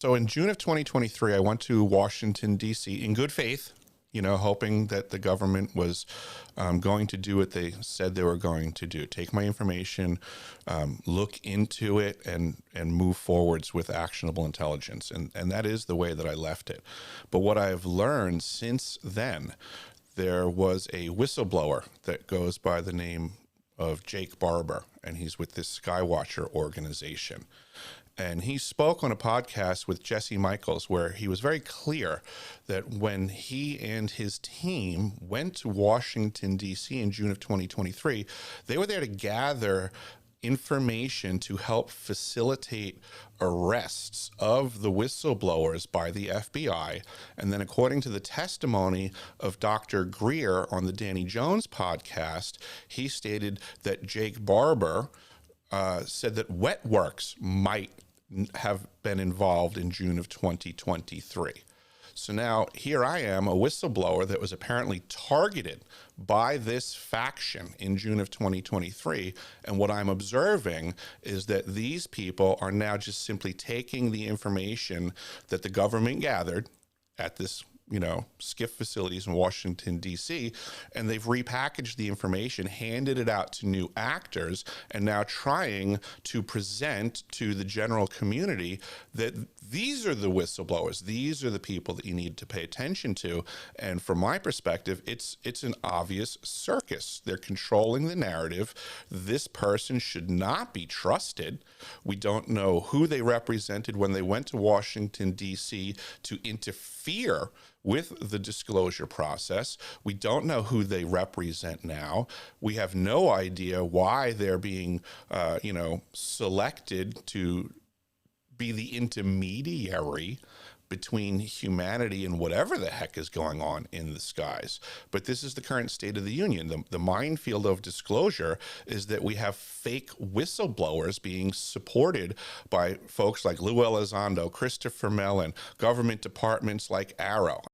So in June of 2023, I went to Washington, D.C. in good faith, hoping that the government was going to do what they said they were going to do, take my information, look into it, and move forwards with actionable intelligence. And that is the way that I left it. But what I've learned since then, there was a whistleblower that goes by the name of Jake Barber, and he's with this Skywatcher organization. And he spoke on a podcast with Jesse Michaels where he was very clear that when he and his team went to Washington, D.C. in June of 2023, they were there to gather information to help facilitate arrests of the whistleblowers by the FBI. And then according to the testimony of Dr. Greer on the Danny Jones podcast, he stated that Jake Barber said that Wet Works might have been involved in June of 2023. So now here I am, a whistleblower that was apparently targeted by this faction in June of 2023. And what I'm observing is that these people are now just simply taking the information that the government gathered at this SCIF facilities in Washington, D.C., and they've repackaged the information, handed it out to new actors, and now trying to present to the general community that these are the whistleblowers. These are the people that you need to pay attention to. And from my perspective, it's an obvious circus. They're controlling the narrative. This person should not be trusted. We don't know who they represented when they went to Washington, D.C. to interfere with the disclosure process. We don't know who they represent now. We have no idea why they're being, selected to be the intermediary between humanity and whatever the heck is going on in the skies. But this is the current state of the union. The minefield of disclosure is that we have fake whistleblowers being supported by folks like Lou Elizondo, Christopher Mellon, government departments like Arrow.